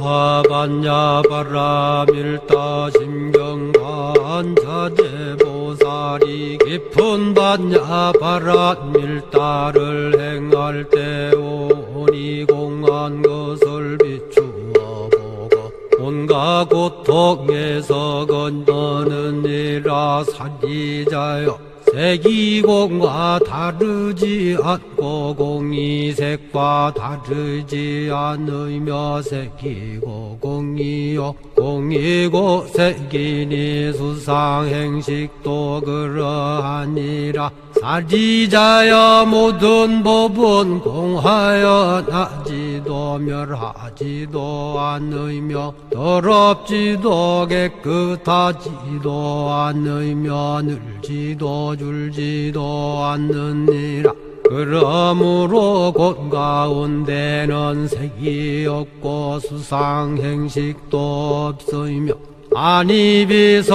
하반야 바라밀다 심경관자재보살이 깊은 반야 바라밀다를 행할 때 오니 공한 것을 비추어 보고 온갖 고통에서 건너느니라. 사기자여 색이공과 다르지 않고 공이색과 다르지 않으며 색이고 공이요 공이고 색이니 수상행식도 그러하니라. 사지자여 모든 법은 공하여 나지도 멸하지도 않으며 더럽지도 깨끗하지도 않으며 늘지도 줄지도 않느니라. 그러므로 곳 가운데는 색이 없고 수상행식도 없으며 안이비설신의도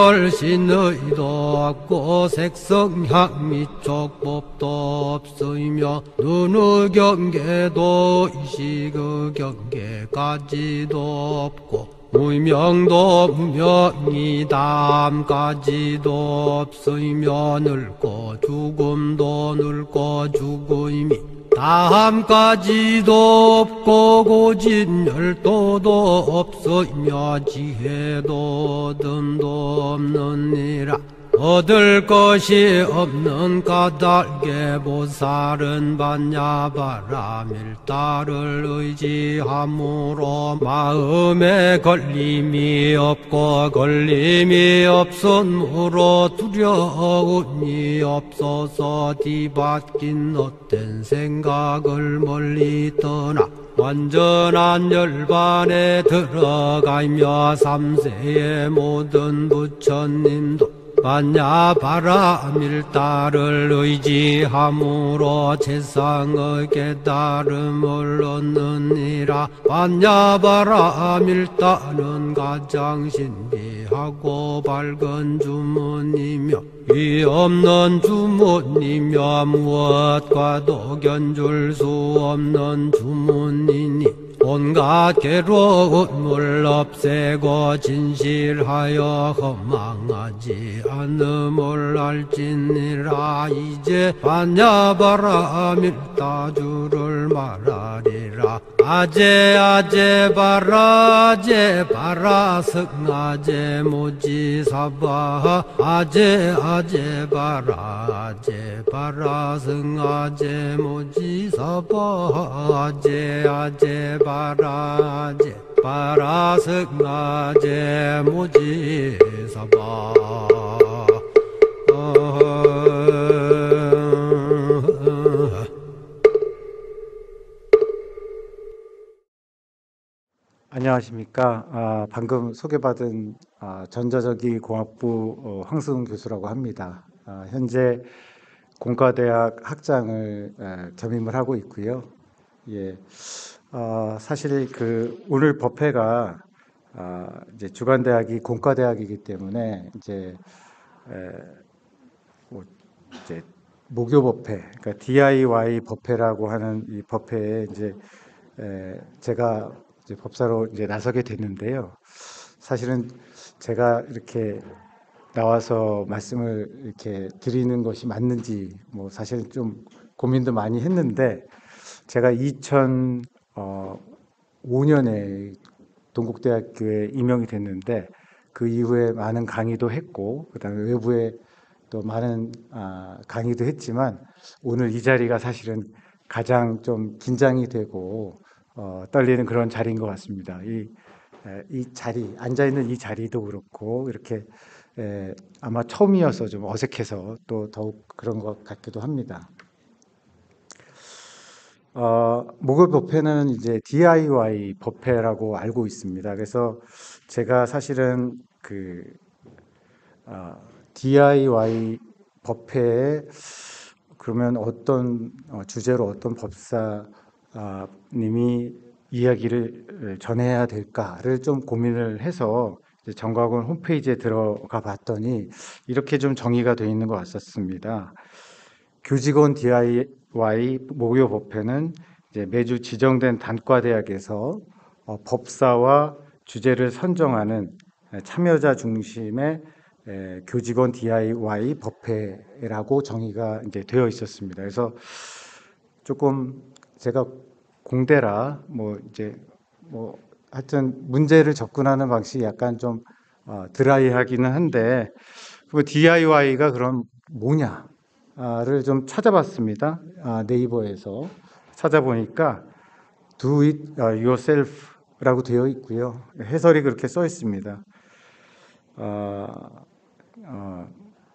없고 색성향미 촉법도 없으며 눈의 경계도 의식의 경계까지도 없고 무명도 무명이 담까지도 없으며 늙고 죽음도 늙고 죽음이 다함까지도 없고 고진열도도 없으며 지혜도 얻음도 없느니라. 얻을 것이 없는 까닭에 보살은 반야바라밀다를 의지함으로 마음에 걸림이 없고 걸림이 없으므로 두려움이 없어서 뒤바뀐 헛된 생각을 멀리 떠나 완전한 열반에 들어가며 삼세의 모든 부처님도 반야바라밀다를 의지함으로 세상의 깨달음을 얻느니라. 반야바라밀다는 가장 신비하고 밝은 주문이며 위없는 주문이며 무엇과도 견줄 수 없는 주문이니 온갖 괴로움을 없애고 진실하여 허망하지 않음을 알지니라. 이제 반야바라밀다주를 말하리라. 아제 아제 바라 아제 바라 승아제 모지사바 아제 아제 바라 아제 바라 승아제 모지사바 아제 아제 바라 아제 바라 승아제 모지사바. 안녕하십니까. 방금 소개받은 전자전기 공학부 황승훈 교수라고 합니다. 현재 공과대학 학장을 겸임을 하고 있고요. 예, 사실 오늘 법회가 이제 주관대학이 공과대학이기 때문에 이제 모교 법회, 그러니까 DIY 법회라고 하는 이 법회에 이제 제가 이제 법사로 이제 나서게 됐는데요. 사실은 제가 이렇게 나와서 말씀을 이렇게 드리는 것이 맞는지 뭐 사실 좀 고민도 많이 했는데, 제가 2005년에 동국대학교에 임용이 됐는데 그 이후에 많은 강의도 했고 그다음에 외부에 또 많은 강의도 했지만 오늘 이 자리가 사실은 가장 좀 긴장이 되고 떨리는 그런 자리인 것 같습니다. 이 자리, 앉아있는 이 자리도 그렇고 이렇게 아마 처음이어서 좀 어색해서 또 더욱 그런 것 같기도 합니다. 목요 법회는 이제 DIY 법회라고 알고 있습니다. 그래서 제가 사실은 DIY 법회에 그러면 어떤 주제로 어떤 법사님이 이야기를 전해야 될까를 좀 고민을 해서 정과군 홈페이지에 들어가 봤더니 이렇게 좀 정의가 되어 있는 것 같았습니다. 교직원 DIY 목요 법회는 이제 매주 지정된 단과대학에서 법사와 주제를 선정하는 참여자 중심의 교직원 DIY 법회라고 정의가 이제 되어 있었습니다. 그래서 조금 제가 공대라 하여튼 문제를 접근하는 방식이 약간 좀 드라이하기는 한데 그 DIY가 그럼 뭐냐를 좀 찾아봤습니다. 네이버에서 찾아보니까 Do it yourself라고 되어 있고요. 해설이 그렇게 써 있습니다.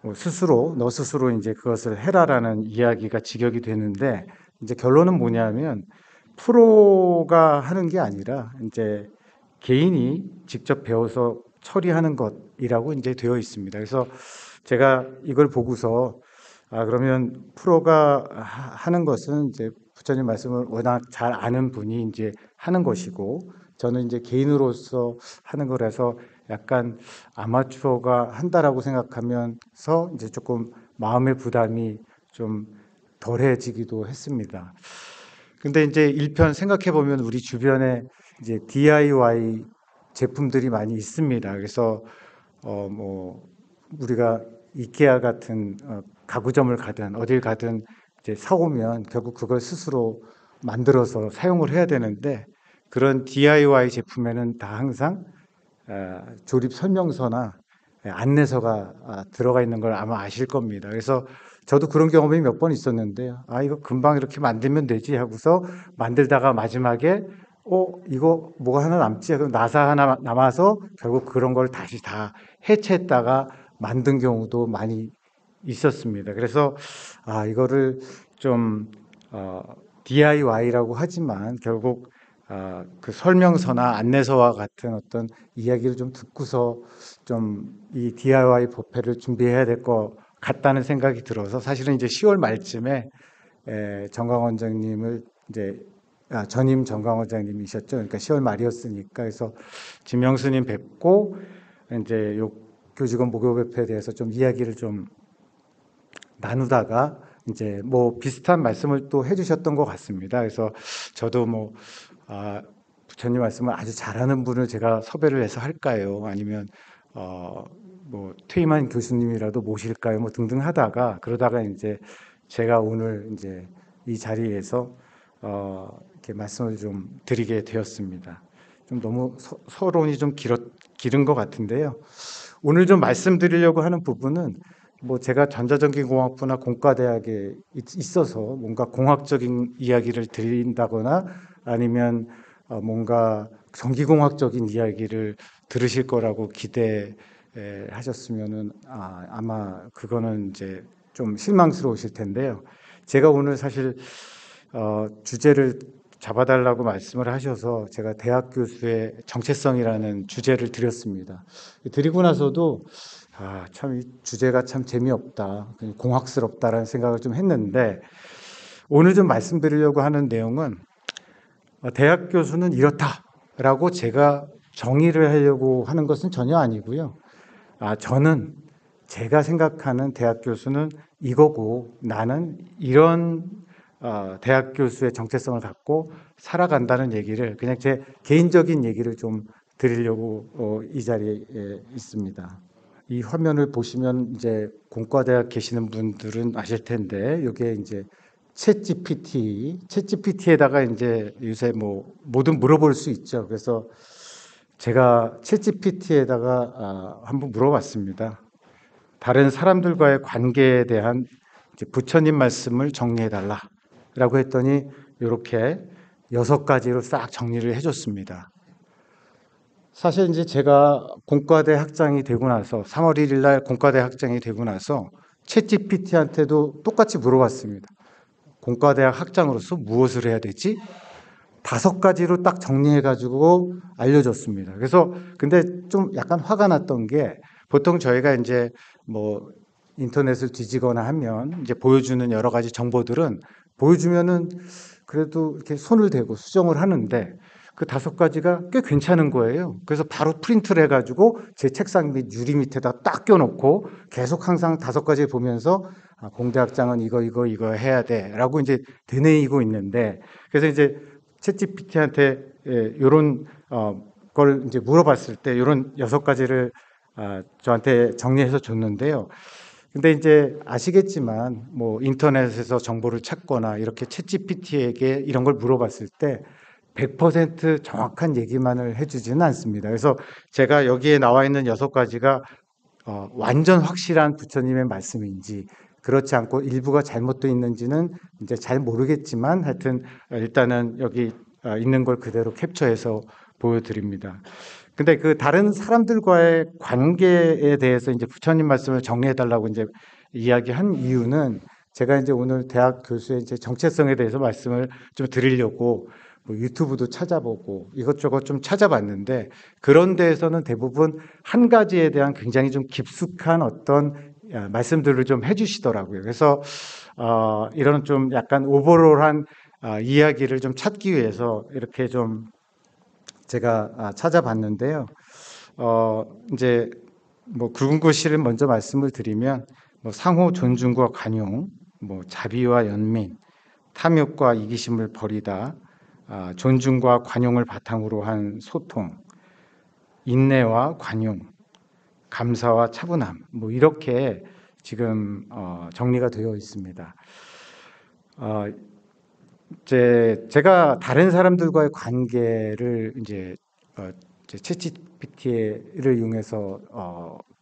너 스스로 이제 그것을 해라라는 이야기가 직역이 되는데 이제 결론은 뭐냐면 프로가 하는 게 아니라 이제 개인이 직접 배워서 처리하는 것이라고 이제 되어 있습니다. 그래서 제가 이걸 보고서 그러면 프로가 하는 것은 이제 부처님 말씀을 워낙 잘 아는 분이 이제 하는 것이고 저는 이제 개인으로서 하는 거라서 약간 아마추어가 한다라고 생각하면서 이제 조금 마음의 부담이 좀 덜해지기도 했습니다. 근데 이제 일편 생각해 보면 우리 주변에 이제 DIY 제품들이 많이 있습니다. 그래서 우리가 이케아 같은 가구점을 가든 어딜 가든 이제 사오면 결국 그걸 스스로 만들어서 사용을 해야 되는데 그런 DIY 제품에는 다 항상 조립 설명서나 안내서가 들어가 있는 걸 아마 아실 겁니다. 그래서 저도 그런 경험이 몇 번 있었는데 이거 금방 이렇게 만들면 되지 하고서 만들다가 마지막에 이거 뭐가 하나 남지? 그럼 나사 하나 남아서 결국 그런 걸 다시 다 해체했다가 만든 경우도 많이 있었습니다. 그래서 이거를 좀 DIY라고 하지만 결국 그 설명서나 안내서와 같은 어떤 이야기를 좀 듣고서 좀 이 DIY 법회를 준비해야 될 것 같다는 생각이 들어서 사실은 이제 10월 말쯤에 정강 원장님을 이제 전임 정강 원장님이셨죠. 그러니까 10월 말이었으니까 그래서 진명스님 뵙고 이제 요 교직원 모교법회에 대해서 좀 이야기를 좀 나누다가 이제 뭐 비슷한 말씀을 또 해주셨던 것 같습니다. 그래서 저도 부처님 말씀을 아주 잘하는 분을 제가 섭외를 해서 할까요? 아니면 퇴임한 교수님이라도 모실까요? 뭐 등등 하다가 그러다가 이제 제가 오늘 이제 이 자리에서 이렇게 말씀을 좀 드리게 되었습니다. 좀 너무 서론이 좀 길은 것 같은데요. 오늘 좀 말씀드리려고 하는 부분은 제가 전자전기공학부나 공과대학에 있어서 뭔가 공학적인 이야기를 드린다거나 아니면 뭔가 전기공학적인 이야기를 들으실 거라고 기대하셨으면은 아마 그거는 이제 좀 실망스러우실 텐데요. 제가 오늘 사실 주제를 잡아달라고 말씀을 하셔서 제가 대학 교수의 정체성이라는 주제를 드렸습니다. 드리고 나서도 참 이 주제가 참 재미없다, 공학스럽다라는 생각을 좀 했는데 오늘 좀 말씀드리려고 하는 내용은 대학 교수는 이렇다라고 제가 정의를 하려고 하는 것은 전혀 아니고요. 저는 제가 생각하는 대학 교수는 이거고 나는 이런 대학 교수의 정체성을 갖고 살아간다는 얘기를 그냥 제 개인적인 얘기를 좀 드리려고 이 자리에 있습니다. 이 화면을 보시면 이제 공과대학 계시는 분들은 아실 텐데 이게 이제 챗GPT에다가 이제 요새 뭐든 물어볼 수 있죠. 그래서 제가 챗GPT에다가 한번 물어봤습니다. 다른 사람들과의 관계에 대한 이제 부처님 말씀을 정리해 달라라고 했더니 이렇게 6가지로 싹 정리를 해줬습니다. 사실 이제 제가 공과대 학장이 되고 나서 3월 1일 날 공과대 학장이 되고 나서 챗GPT한테도 똑같이 물어봤습니다. 공과대학 학장으로서 무엇을 해야 되지? 5가지로 딱 정리해가지고 알려줬습니다. 그래서 근데 좀 약간 화가 났던 게 보통 저희가 이제 인터넷을 뒤지거나 하면 이제 보여주는 여러 가지 정보들은 보여주면은 그래도 이렇게 손을 대고 수정을 하는데 그 5가지가 꽤 괜찮은 거예요. 그래서 바로 프린트를 해가지고 제 책상 밑 유리 밑에다 딱 껴놓고 계속 항상 5가지 보면서 공대학장은 이거 해야 돼라고 이제 되뇌이고 있는데 그래서 이제 챗GPT한테 이런 걸 이제 물어봤을 때 이런 6가지를 저한테 정리해서 줬는데요. 근데 이제 아시겠지만 뭐 인터넷에서 정보를 찾거나 이렇게 챗GPT에게 이런 걸 물어봤을 때 100% 정확한 얘기만을 해주지는 않습니다. 그래서 제가 여기에 나와 있는 6가지가 완전 확실한 부처님의 말씀인지 그렇지 않고 일부가 잘못되어 있는지는 이제 잘 모르겠지만 하여튼 일단은 여기 있는 걸 그대로 캡처해서 보여드립니다. 근데 그 다른 사람들과의 관계에 대해서 이제 부처님 말씀을 정리해 달라고 이제 이야기한 이유는 제가 이제 오늘 대학 교수의 이제 정체성에 대해서 말씀을 좀 드리려고 뭐 유튜브도 찾아보고 이것저것 좀 찾아봤는데 그런 데에서는 대부분 한 가지에 대한 굉장히 좀 깊숙한 어떤 말씀들을 좀 해주시더라고요. 그래서 이런 좀 약간 오버롤한 이야기를 좀 찾기 위해서 이렇게 좀 제가 찾아봤는데요. 이제 뭐 굵은 글씨를 먼저 말씀을 드리면 뭐 상호 존중과 관용, 뭐 자비와 연민, 탐욕과 이기심을 버리다, 존중과 관용을 바탕으로 한 소통, 인내와 관용, 감사와 차분함, 뭐 이렇게 지금 정리가 되어 있습니다. 제가 다른 사람들과의 관계를 이제 챗GPT를 이용해서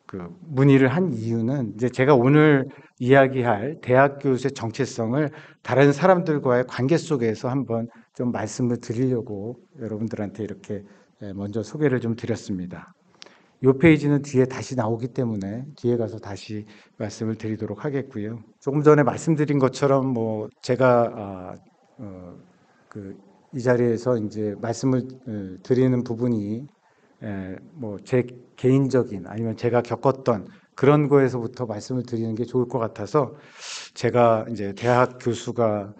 그 문의를 한 이유는 이제 제가 오늘 이야기할 대학 교수의 정체성을 다른 사람들과의 관계 속에서 한번 좀 말씀을 드리려고 여러분들한테 이렇게 먼저 소개를 좀 드렸습니다. 이 페이지는 뒤에 다시 나오기 때문에 뒤에 가서 다시 말씀을 드리도록 하겠고요. 조금 전에 말씀드린 것처럼 뭐 제가 이 자리에서 이제 말씀을 드리는 부분이 뭐 제 개인적인 아니면 제가 겪었던 그런 거에서부터 말씀을 드리는 게 좋을 것 같아서 제가 이제 대학 교수가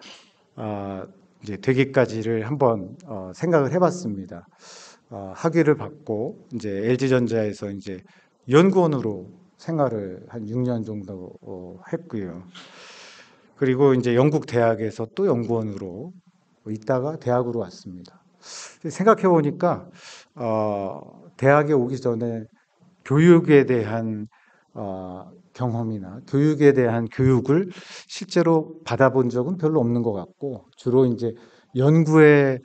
이제 되기까지를 한번 생각을 해봤습니다. 학위를 받고 이제 LG전자에서 이제 연구원으로 생활을 한 6년 정도 했고요. 그리고 이제 영국 대학에서 또 연구원으로 있다가 대학으로 왔습니다. 생각해 보니까 대학에 오기 전에 교육에 대한 경험이나 교육에 대한 교육을 실제로 받아본 적은 별로 없는 것 같고 주로 이제 연구에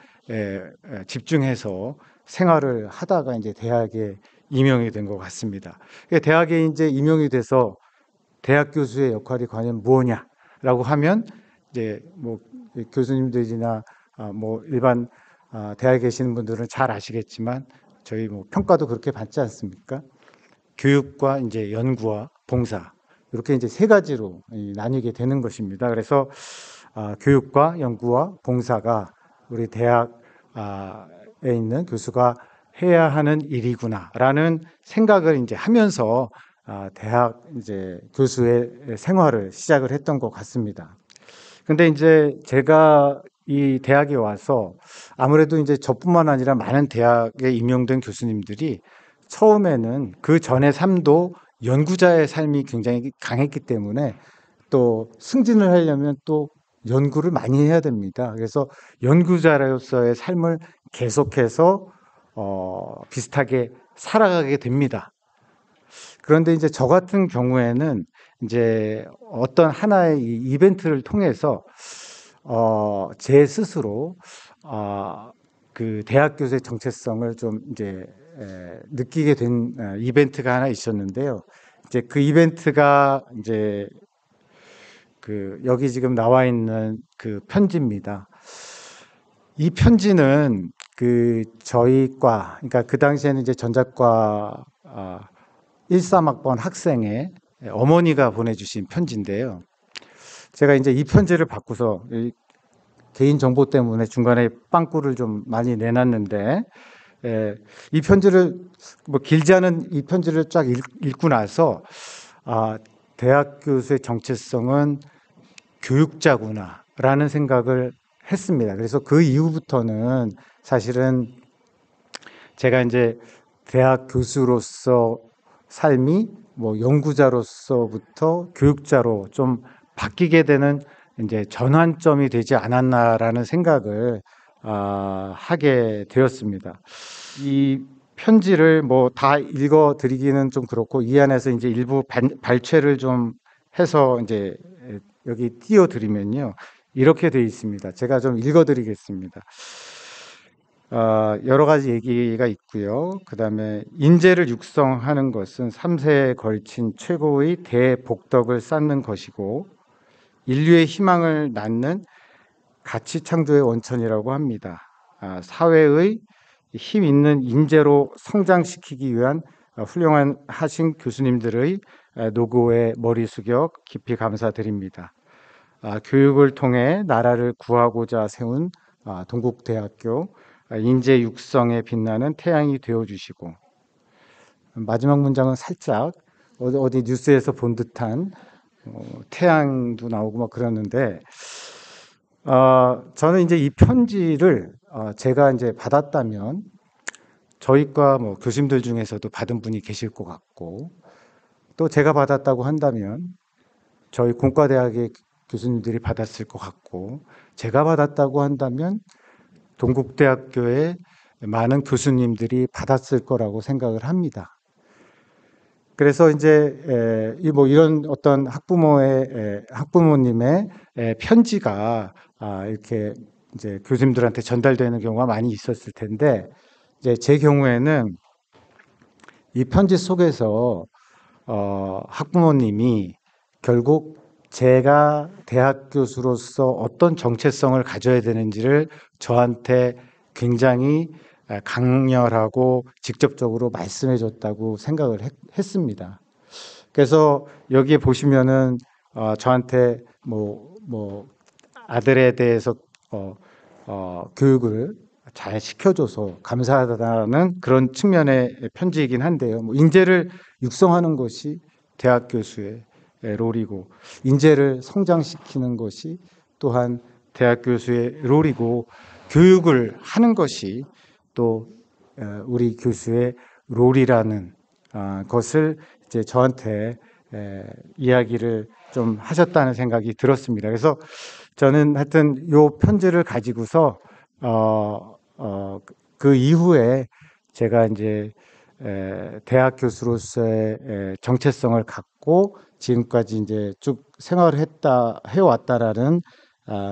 집중해서 생활을 하다가 이제 대학에 임용이 된 것 같습니다. 대학에 이제 임용이 돼서 대학 교수의 역할이 과연 무엇냐라고 하면 이제 뭐 교수님들이나 뭐 일반 대학에 계시는 분들은 잘 아시겠지만 저희 뭐 평가도 그렇게 받지 않습니까? 교육과 이제 연구와 봉사 이렇게 이제 3가지로 나뉘게 되는 것입니다. 그래서 교육과 연구와 봉사가 우리 대학에 있는 교수가 해야 하는 일이구나라는 생각을 이제 하면서 대학 이제 교수의 생활을 시작을 했던 것 같습니다. 근데 이제 제가 이 대학에 와서 아무래도 이제 저뿐만 아니라 많은 대학에 임용된 교수님들이 처음에는 그 전의 삶도 연구자의 삶이 굉장히 강했기 때문에 또 승진을 하려면 또 연구를 많이 해야 됩니다. 그래서 연구자로서의 삶을 계속해서 비슷하게 살아가게 됩니다. 그런데 이제 저 같은 경우에는 이제 어떤 하나의 이벤트를 통해서 제 스스로 그 대학 교수의 정체성을 좀 이제 느끼게 된 이벤트가 하나 있었는데요. 이제 그 이벤트가 이제 그 여기 지금 나와 있는 그 편지입니다. 이 편지는 그 저희 과, 그러니까 그 당시에는 이제 전자과 13학번 학생의 어머니가 보내주신 편지인데요. 제가 이제 이 편지를 받고서 개인 정보 때문에 중간에 빵꾸를 좀 많이 내놨는데 이 편지를 뭐 길지 않은 이 편지를 쫙 읽고 나서 대학 교수의 정체성은 교육자구나라는 생각을 했습니다. 그래서 그 이후부터는 사실은 제가 이제 대학 교수로서 삶이 뭐 연구자로서부터 교육자로 좀 바뀌게 되는 이제 전환점이 되지 않았나라는 생각을 하게 되었습니다. 이 편지를 뭐 다 읽어 드리기는 좀 그렇고 이 안에서 이제 일부 발췌를 좀 해서 이제 여기 띄워 드리면요. 이렇게 되어 있습니다. 제가 좀 읽어 드리겠습니다. 여러 가지 얘기가 있고요. 그다음에 인재를 육성하는 것은 3세에 걸친 최고의 대복덕을 쌓는 것이고 인류의 희망을 낳는 가치 창조의 원천이라고 합니다. 사회의 힘 있는 인재로 성장시키기 위한 훌륭한 하신 교수님들의 노고에 머리 숙여 깊이 감사드립니다. 교육을 통해 나라를 구하고자 세운 동국대학교 인재 육성에 빛나는 태양이 되어주시고, 마지막 문장은 살짝 어디 뉴스에서 본 듯한 태양도 나오고 막 그러는데, 저는 이제 이 편지를 제가 이제 받았다면 저희과 뭐 교수님들 중에서도 받은 분이 계실 것 같고, 또 제가 받았다고 한다면 저희 공과대학의 교수님들이 받았을 것 같고, 제가 받았다고 한다면 동국대학교의 많은 교수님들이 받았을 거라고 생각을 합니다. 그래서 이제 뭐 이런 어떤 학부모님의 편지가 이렇게 이제 교수님들한테 전달되는 경우가 많이 있었을 텐데, 이제 제 경우에는 이 편지 속에서 학부모님이 결국 제가 대학 교수로서 어떤 정체성을 가져야 되는지를 저한테 굉장히 강렬하고 직접적으로 말씀해 줬다고 생각을 했습니다. 그래서 여기에 보시면은 저한테 뭐 아들에 대해서 교육을 잘 시켜줘서 감사하다는 그런 측면의 편지이긴 한데요. 뭐 인재를 육성하는 것이 대학 교수의 롤이고, 인재를 성장시키는 것이 또한 대학 교수의 롤이고, 교육을 하는 것이 또 우리 교수의 롤이라는 것을 이제 저한테 이야기를 좀 하셨다는 생각이 들었습니다. 그래서 저는 하여튼 이 편지를 가지고서 그 이후에 제가 이제 대학 교수로서의 정체성을 갖고 지금까지 이제 쭉 생활을 해왔다라는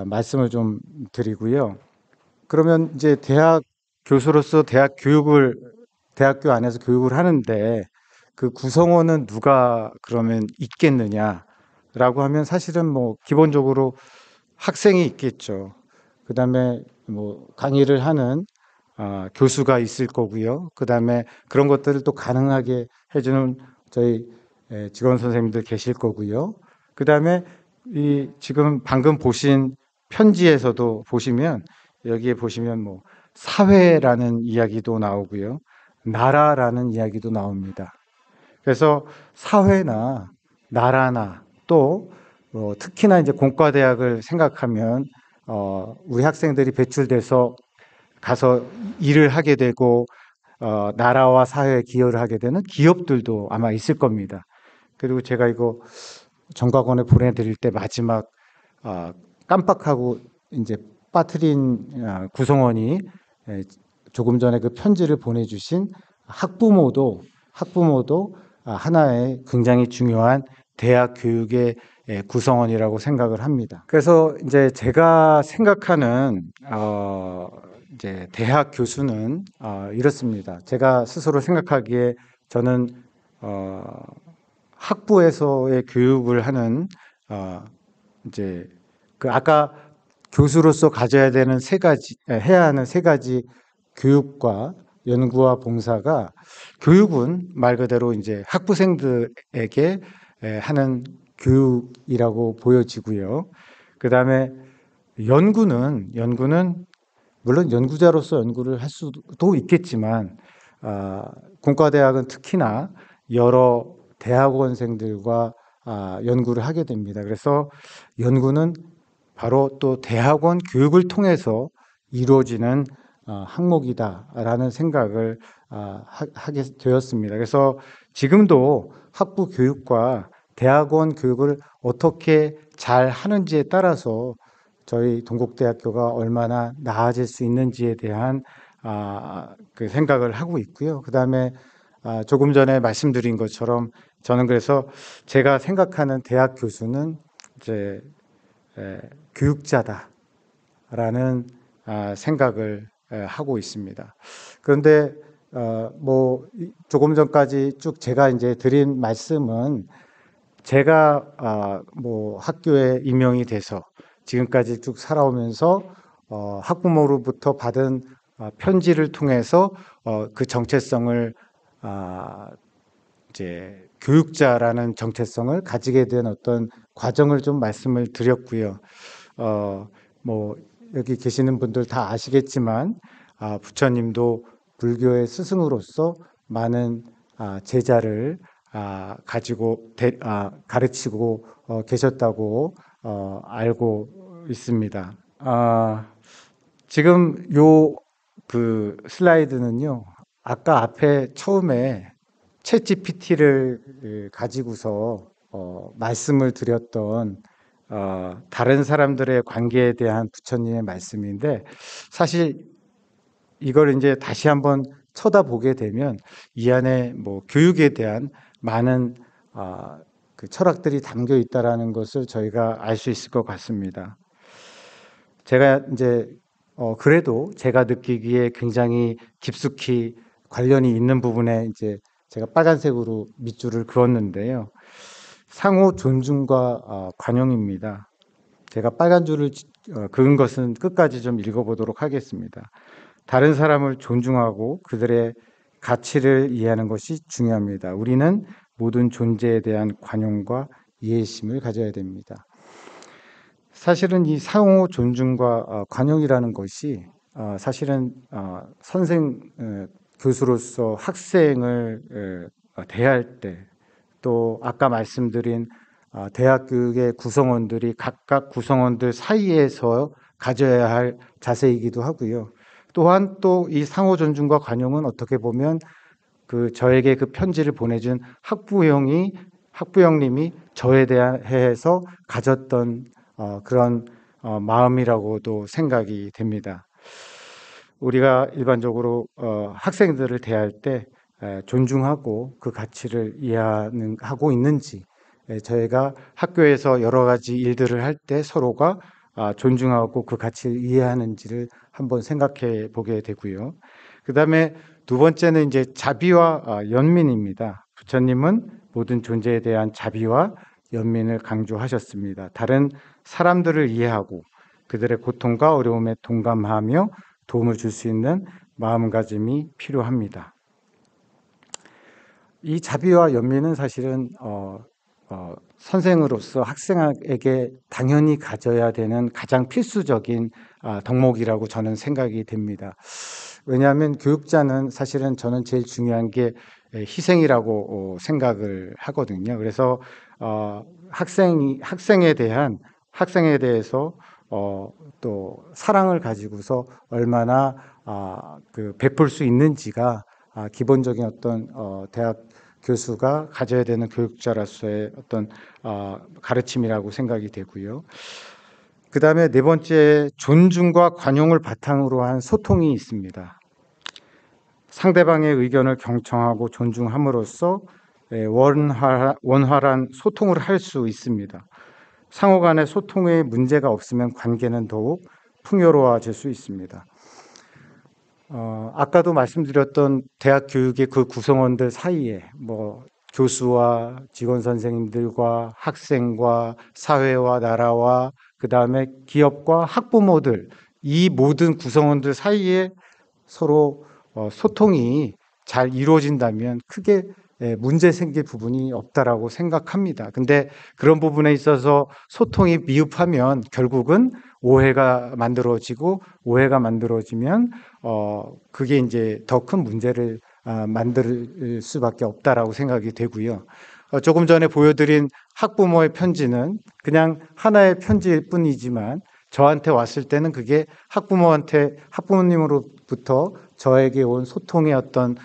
말씀을 좀 드리고요. 그러면 이제 대학 교수로서 대학교 안에서 교육을 하는데 그 구성원은 누가 그러면 있겠느냐라고 하면 사실은 뭐 기본적으로 학생이 있겠죠. 그다음에 뭐 강의를 하는 교수가 있을 거고요. 그다음에 그런 것들을 또 가능하게 해주는 저희 직원 선생님들 계실 거고요. 그다음에 이 지금 방금 보신 편지에서도 보시면 여기에 보시면 뭐 사회라는 이야기도 나오고요. 나라라는 이야기도 나옵니다. 그래서 사회나 나라나 또 특히나 이제 공과대학을 생각하면 우리 학생들이 배출돼서 가서 일을 하게 되고 나라와 사회에 기여를 하게 되는 기업들도 아마 있을 겁니다. 그리고 제가 이거 정과건에 보내드릴 때 마지막 깜빡하고 이제 빠뜨린 구성원이 조금 전에 그 편지를 보내주신 학부모도 하나의 굉장히 중요한 대학 교육의 구성원이라고 생각을 합니다. 그래서 이제 제가 생각하는 이제 대학 교수는 이렇습니다. 제가 스스로 생각하기에 저는 학부에서의 교육을 하는 이제 그 아까 교수로서 가져야 되는 해야 하는 세 가지 교육과 연구와 봉사가, 교육은 말 그대로 이제 학부생들에게 하는 교육이라고 보여지고요. 그 다음에 연구는 물론 연구자로서 연구를 할 수도 있겠지만 공과대학은 특히나 여러 대학원생들과 연구를 하게 됩니다. 그래서 연구는 바로 또 대학원 교육을 통해서 이루어지는 항목이다라는 생각을 하게 되었습니다. 그래서 지금도 학부 교육과 대학원 교육을 어떻게 잘 하는지에 따라서 저희 동국대학교가 얼마나 나아질 수 있는지에 대한 그 생각을 하고 있고요. 그다음에 조금 전에 말씀드린 것처럼 저는 그래서 제가 생각하는 대학 교수는 이제 교육자다라는 생각을 하고 있습니다. 그런데 뭐 조금 전까지 쭉 제가 이제 드린 말씀은 제가 뭐 학교에 임용이 돼서 지금까지 쭉 살아오면서 학부모로부터 받은 편지를 통해서 그 정체성을 이제 교육자라는 정체성을 가지게 된 어떤 과정을 좀 말씀을 드렸고요. 뭐 여기 계시는 분들 다 아시겠지만 부처님도 불교의 스승으로서 많은 제자를 가지고 가르치고 계셨다고 알고 있습니다. 지금 요 그 슬라이드는요, 아까 앞에 처음에 챗GPT를 가지고서 말씀을 드렸던 다른 사람들의 관계에 대한 부처님의 말씀인데, 사실 이걸 이제 다시 한번 쳐다보게 되면 이 안에 뭐 교육에 대한 많은 그 철학들이 담겨 있다라는 것을 저희가 알 수 있을 것 같습니다. 제가 이제 그래도 제가 느끼기에 굉장히 깊숙이 관련이 있는 부분에 이제 제가 빨간색으로 밑줄을 그었는데요. 상호 존중과 관용입니다. 제가 빨간 줄을 그은 것은 끝까지 좀 읽어보도록 하겠습니다. 다른 사람을 존중하고 그들의 가치를 이해하는 것이 중요합니다. 우리는 모든 존재에 대한 관용과 이해심을 가져야 됩니다. 사실은 이 상호 존중과 관용이라는 것이 사실은 선생 교수로서 학생을 대할 때, 또 아까 말씀드린 대학 교육의 구성원들이 각각 구성원들 사이에서 가져야 할 자세이기도 하고요. 또한 또 이 상호 존중과 관용은 어떻게 보면 저에게 그 편지를 보내준 학부형님이 저에 대해서 가졌던 그런 마음이라고도 생각이 됩니다. 우리가 일반적으로 학생들을 대할 때 존중하고 그 가치를 이해하고 있는지, 저희가 학교에서 여러 가지 일들을 할 때 서로가 존중하고 그 가치를 이해하는지를 한번 생각해 보게 되고요. 그 다음에 두 번째는 이제 자비와 연민입니다. 부처님은 모든 존재에 대한 자비와 연민을 강조하셨습니다. 다른 사람들을 이해하고 그들의 고통과 어려움에 동감하며 도움을 줄 수 있는 마음가짐이 필요합니다. 이 자비와 연민은 사실은 선생으로서 학생에게 당연히 가져야 되는 가장 필수적인 덕목이라고 저는 생각이 됩니다. 왜냐하면 교육자는 사실은 저는 제일 중요한 게 희생이라고 생각을 하거든요. 그래서 학생에 대해서 또 사랑을 가지고서 얼마나 베풀 수 있는지가 기본적인 어떤 대학 교수가 가져야 되는 교육자로서의 어떤 가르침이라고 생각이 되고요. 그 다음에 네 번째, 존중과 관용을 바탕으로 한 소통이 있습니다. 상대방의 의견을 경청하고 존중함으로써 원활한 소통을 할 수 있습니다. 상호 간의 소통에 문제가 없으면 관계는 더욱 풍요로워질 수 있습니다. 아까도 말씀드렸던 대학 교육의 그 구성원들 사이에 뭐 교수와 직원 선생님들과 학생과 사회와 나라와 그 다음에 기업과 학부모들, 이 모든 구성원들 사이에 서로 소통이 잘 이루어진다면 크게 문제 생길 부분이 없다라고 생각합니다. 근데 그런 부분에 있어서 소통이 미흡하면 결국은 오해가 만들어지면 그게 이제 더 큰 문제를 만들 수밖에 없다라고 생각이 되고요. 조금 전에 보여드린 학부모의 편지는 그냥 하나의 편지일 뿐이지만 저한테 왔을 때는 그게 학부모님으로부터 저에게 온 소통의 어떤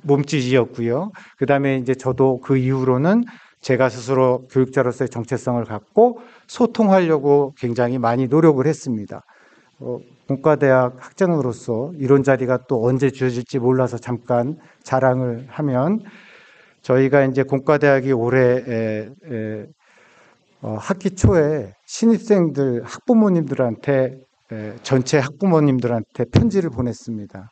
몸짓이었고요. 그 다음에 이제 저도 그 이후로는 제가 스스로 교육자로서의 정체성을 갖고 소통하려고 굉장히 많이 노력을 했습니다. 공과대학 학장으로서 이런 자리가 또 언제 주어질지 몰라서 잠깐 자랑을 하면, 저희가 이제 공과대학이 올해 학기 초에 신입생들 학부모님들한테 전체 학부모님들한테 편지를 보냈습니다.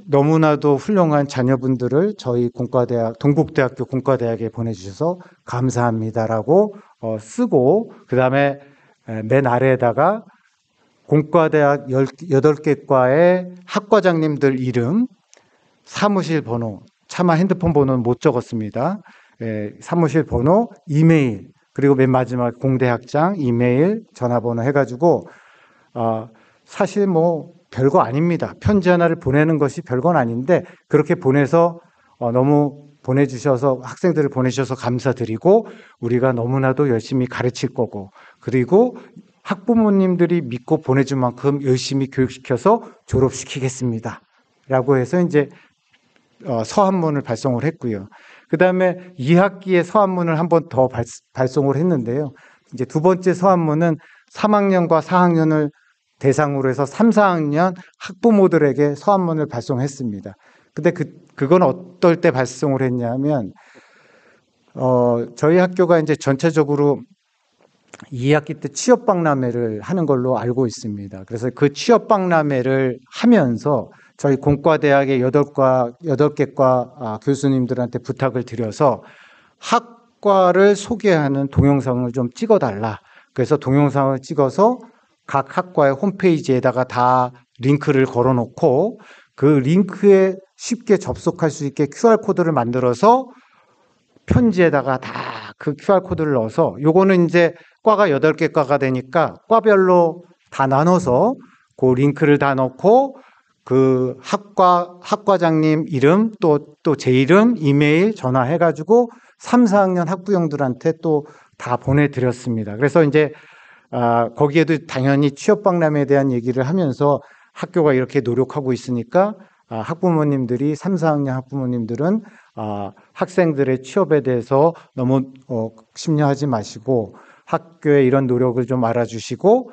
너무나도 훌륭한 자녀분들을 저희 공과대학, 동국대학교 공과대학에 보내주셔서 감사합니다라고 쓰고, 그 다음에 맨 아래에다가 공과대학 18개 과의 학과장님들 이름, 사무실 번호, 차마 핸드폰 번호는 못 적었습니다. 사무실 번호, 이메일, 그리고 맨 마지막 공대학장, 이메일, 전화번호 해가지고, 사실 뭐 별거 아닙니다. 편지 하나를 보내는 것이 별건 아닌데, 그렇게 보내서 너무 보내주셔서, 학생들을 보내주셔서 감사드리고, 우리가 너무나도 열심히 가르칠 거고, 그리고 학부모님들이 믿고 보내준 만큼 열심히 교육시켜서 졸업시키겠습니다 라고 해서 이제 서한문을 발송을 했고요. 그 다음에 2학기에 서한문을 한 번 더 발송을 했는데요. 이제 두 번째 서한문은 3학년과 4학년을 대상으로 해서 3, 4학년 학부모들에게 서한문을 발송했습니다. 근데 그건 어떨 때 발송을 했냐면, 저희 학교가 이제 전체적으로 2학기 때 취업박람회를 하는 걸로 알고 있습니다. 그래서 그 취업박람회를 하면서 저희 공과대학의 8개 과 교수님들한테 부탁을 드려서 학과를 소개하는 동영상을 좀 찍어달라. 그래서 동영상을 찍어서 각 학과의 홈페이지에다가 다 링크를 걸어놓고, 그 링크에 쉽게 접속할 수 있게 QR코드를 만들어서 편지에다가 다 그 QR코드를 넣어서, 요거는 이제 과가 8개 과가 되니까 과별로 다 나눠서 그 링크를 다 넣고, 그 학과장님 이름, 또 제 이름, 이메일, 전화 해가지고 3, 4학년 학부형들한테 또 다 보내드렸습니다. 그래서 이제 거기에도 당연히 취업박람회에 대한 얘기를 하면서 학교가 이렇게 노력하고 있으니까 학부모님들이, 3, 4학년 학부모님들은 학생들의 취업에 대해서 너무 심려하지 마시고 학교의 이런 노력을 좀 알아주시고,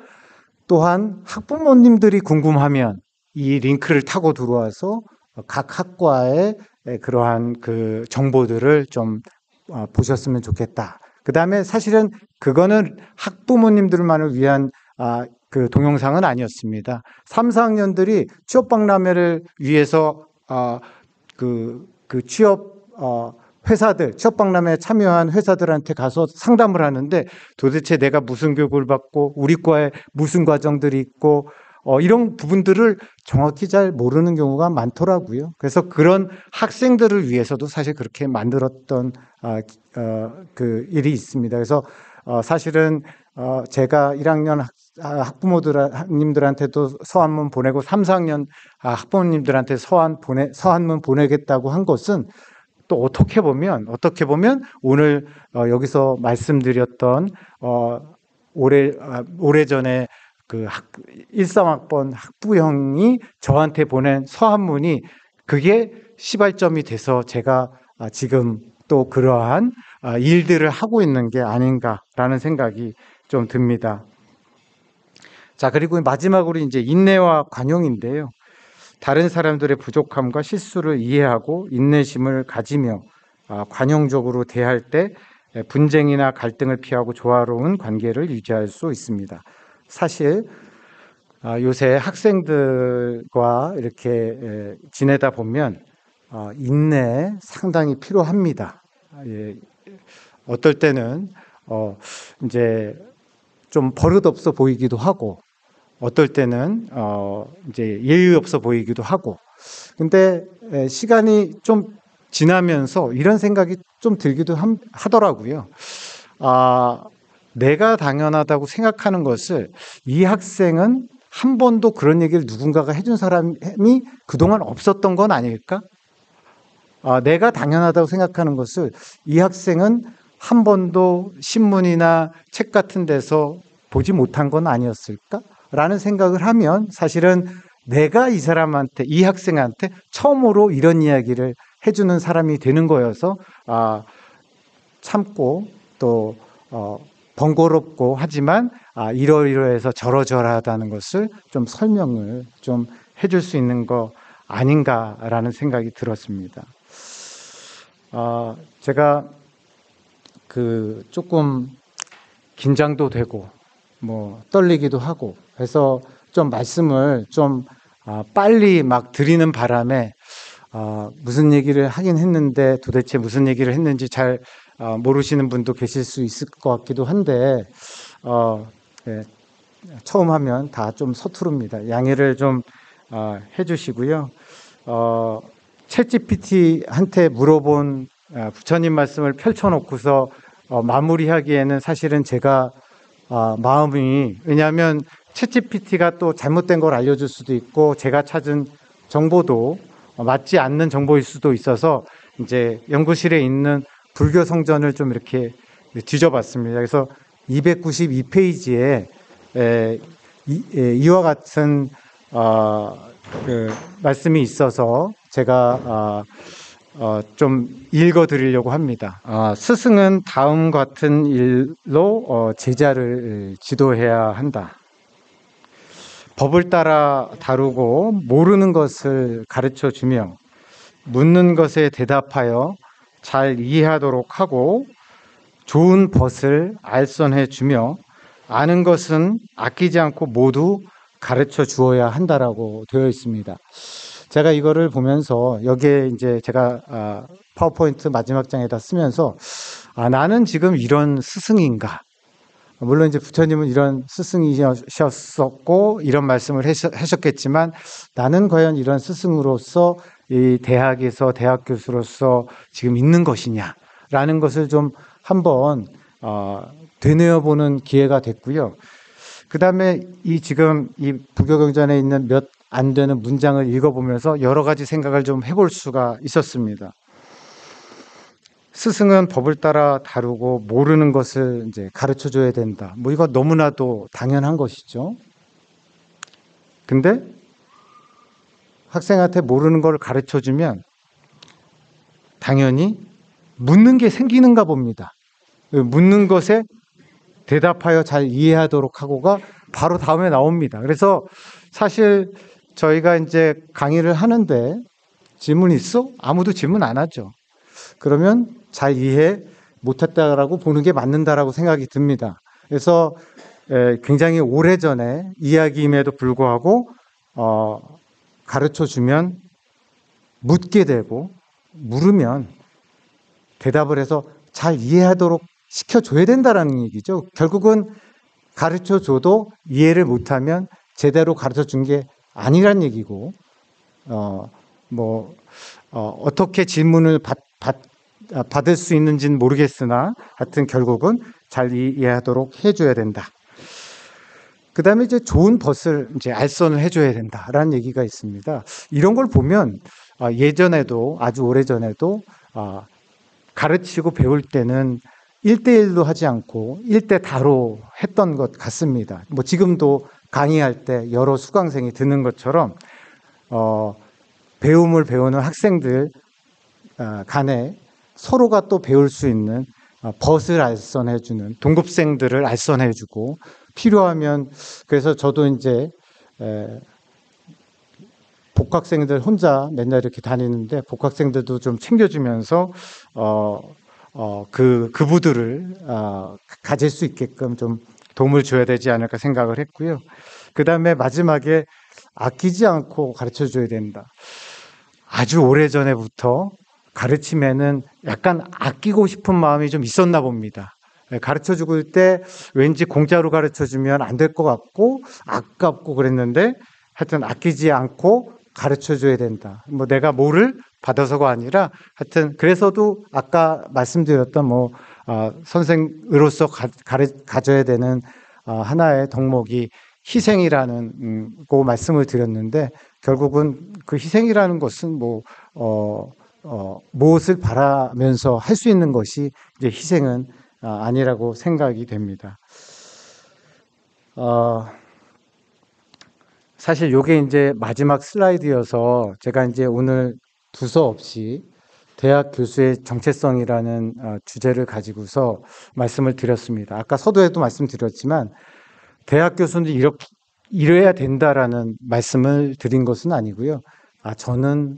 또한 학부모님들이 궁금하면 이 링크를 타고 들어와서 각 학과의 그러한 그 정보들을 좀 보셨으면 좋겠다. 그 다음에 사실은 그거는 학부모님들만을 위한 그 동영상은 아니었습니다. 3, 4학년들이 취업박람회를 위해서 그 취업 회사들, 취업박람회에 참여한 회사들한테 가서 상담을 하는데, 도대체 내가 무슨 교육을 받고 우리 과에 무슨 과정들이 있고 이런 부분들을 정확히 잘 모르는 경우가 많더라고요. 그래서 그런 학생들을 위해서도 사실 그렇게 만들었던 그 일이 있습니다. 그래서 사실은 제가 1학년 학부모님들한테도 서한문 보내고 3, 4학년 학부모님들한테 서한문 보내겠다고 한 것은, 또 어떻게 보면 오늘 여기서 말씀드렸던 오래전에 그 13학번 학부형이 저한테 보낸 서한문이, 그게 시발점이 돼서 제가 지금 또 그러한 일들을 하고 있는 게 아닌가라는 생각이 좀 듭니다. 자, 그리고 마지막으로 이제 인내와 관용인데요. 다른 사람들의 부족함과 실수를 이해하고 인내심을 가지며 관용적으로 대할 때 분쟁이나 갈등을 피하고 조화로운 관계를 유지할 수 있습니다. 사실 요새 학생들과 이렇게 지내다 보면 인내 상당히 필요합니다. 어떨 때는 이제 좀 버릇없어 보이기도 하고, 어떨 때는 이제 예의 없어 보이기도 하고. 근데 시간이 좀 지나면서 이런 생각이 좀 들기도 하더라고요. 내가 당연하다고 생각하는 것을 이 학생은 한 번도 그런 얘기를 누군가가 해준 사람이 그동안 없었던 건 아닐까? 내가 당연하다고 생각하는 것을 이 학생은 한 번도 신문이나 책 같은 데서 보지 못한 건 아니었을까? 라는 생각을 하면, 사실은 내가 이 사람한테, 이 학생한테 처음으로 이런 이야기를 해주는 사람이 되는 거여서 참고 또 번거롭고 하지만 이러이러해서 저러저러하다는 것을 좀 설명을 좀 해줄 수 있는 거 아닌가라는 생각이 들었습니다. 제가 조금 긴장도 되고 뭐 떨리기도 하고 해서 좀 말씀을 좀 빨리 막 드리는 바람에 무슨 얘기를 하긴 했는데 도대체 무슨 얘기를 했는지 잘 모르시는 분도 계실 수 있을 것 같기도 한데 네, 처음 하면 다 좀 서투릅니다. 양해를 좀 해주시고요. 챗GPT한테 물어본 부처님 말씀을 펼쳐놓고서 마무리하기에는 사실은 제가 마음이, 왜냐하면 챗GPT가 또 잘못된 걸 알려줄 수도 있고 제가 찾은 정보도 맞지 않는 정보일 수도 있어서 이제 연구실에 있는 불교 성전을 좀 이렇게 뒤져봤습니다. 그래서 292페이지에 이와 같은 말씀이 있어서 제가 좀 읽어드리려고 합니다. 스승은 다음 같은 일로 제자를 지도해야 한다. 법을 따라 다루고 모르는 것을 가르쳐 주며 묻는 것에 대답하여 잘 이해하도록 하고 좋은 벗을 알선해 주며 아는 것은 아끼지 않고 모두 가르쳐 주어야 한다라고 되어 있습니다. 제가 이거를 보면서 여기에 이제 제가 파워포인트 마지막 장에다 쓰면서 나는 지금 이런 스승인가? 물론 이제 부처님은 이런 스승이셨었고 이런 말씀을 하셨겠지만 나는 과연 이런 스승으로서 이 대학에서 대학 교수로서 지금 있는 것이냐라는 것을 좀 한번 되뇌어보는 기회가 됐고요. 그 다음에 지금 이 부교경전에 있는 몇 안 되는 문장을 읽어보면서 여러 가지 생각을 좀 해볼 수가 있었습니다. 스승은 법을 따라 다루고 모르는 것을 이제 가르쳐 줘야 된다. 뭐 이거 너무나도 당연한 것이죠. 근데 학생한테 모르는 걸 가르쳐 주면 당연히 묻는 게 생기는가 봅니다. 묻는 것에 대답하여 잘 이해하도록 하고가 바로 다음에 나옵니다. 그래서 사실 저희가 이제 강의를 하는데 질문 있어? 아무도 질문 안 하죠. 그러면 잘 이해 못했다라고 보는 게 맞는다라고 생각이 듭니다. 그래서 굉장히 오래전에 이야기임에도 불구하고 가르쳐 주면 묻게 되고 물으면 대답을 해서 잘 이해하도록 시켜줘야 된다라는 얘기죠. 결국은 가르쳐 줘도 이해를 못하면 제대로 가르쳐 준 게 아니란 얘기고, 어떻게 질문을 받을 수 있는지는 모르겠으나 하여튼 결국은 잘 이해하도록 해줘야 된다. 그 다음에 이제 좋은 벗을 이제 알선을 해줘야 된다라는 얘기가 있습니다. 이런 걸 보면 예전에도 아주 오래전에도 가르치고 배울 때는 1대1로 하지 않고 1대 다로 했던 것 같습니다. 뭐 지금도 강의할 때 여러 수강생이 듣는 것처럼 배움을 배우는 학생들 간에 서로가 또 배울 수 있는 벗을 알선해주는 동급생들을 알선해주고 필요하면 그래서 저도 이제 복학생들 혼자 맨날 이렇게 다니는데 복학생들도 좀 챙겨주면서 그부들을 가질 수 있게끔 좀 도움을 줘야 되지 않을까 생각을 했고요. 그 다음에 마지막에 아끼지 않고 가르쳐 줘야 된다. 아주 오래전에부터 가르침에는 약간 아끼고 싶은 마음이 좀 있었나 봅니다. 가르쳐 주고 때 왠지 공짜로 가르쳐 주면 안 될 것 같고 아깝고 그랬는데 하여튼 아끼지 않고 가르쳐 줘야 된다. 뭐 내가 뭐를 받아서가 아니라 하여튼 그래서도 아까 말씀드렸던 선생으로서 가져야 되는 하나의 덕목이 희생이라는 고 말씀을 드렸는데 결국은 그 희생이라는 것은 무엇을 바라면서 할 수 있는 것이 이제 희생은 아니라고 생각이 됩니다. 사실 이게 이제 마지막 슬라이드여서 제가 이제 오늘 두서없이 대학 교수의 정체성이라는 주제를 가지고서 말씀을 드렸습니다. 아까 서두에도 말씀드렸지만 대학 교수는 이래야 된다라는 말씀을 드린 것은 아니고요. 저는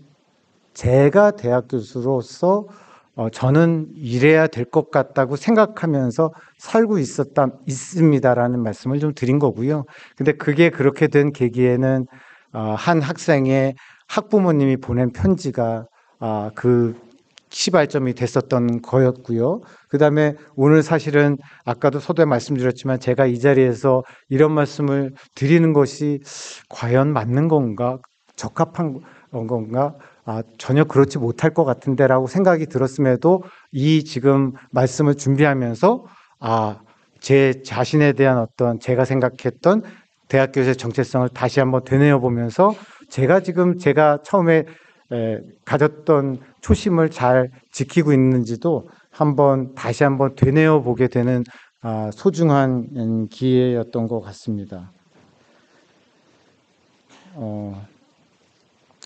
제가 대학 교수로서 저는 이래야 될 것 같다고 생각하면서 살고 있습니다라는 말씀을 좀 드린 거고요. 근데 그게 그렇게 된 계기에는 한 학생의 학부모님이 보낸 편지가 그 시발점이 됐었던 거였고요. 그 다음에 오늘 사실은 아까도 서두에 말씀드렸지만 제가 이 자리에서 이런 말씀을 드리는 것이 과연 맞는 건가, 적합한 건가, 전혀 그렇지 못할 것 같은데라고 생각이 들었음에도 이 지금 말씀을 준비하면서 제 자신에 대한 어떤 제가 생각했던 대학 교수의 정체성을 다시 한번 되뇌어 보면서 제가 처음에 가졌던 초심을 잘 지키고 있는지도 다시 한번 되뇌어 보게 되는 소중한 기회였던 것 같습니다.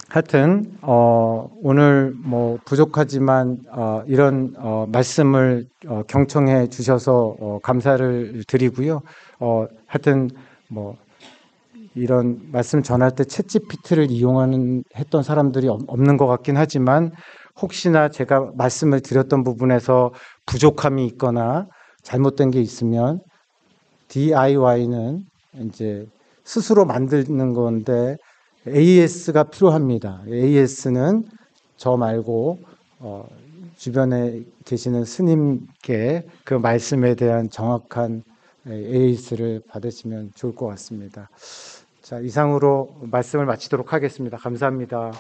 하여튼 오늘 뭐 부족하지만 이런 말씀을 경청해 주셔서 감사를 드리고요. 하여튼 뭐 이런 말씀 전할 때 챗GPT를 했던 사람들이 없는 것 같긴 하지만 혹시나 제가 말씀을 드렸던 부분에서 부족함이 있거나 잘못된 게 있으면 DIY는 이제 스스로 만드는 건데 AS가 필요합니다. AS는 저 말고 주변에 계시는 스님께 그 말씀에 대한 정확한 AS를 받으시면 좋을 것 같습니다. 자, 이상으로 말씀을 마치도록 하겠습니다. 감사합니다.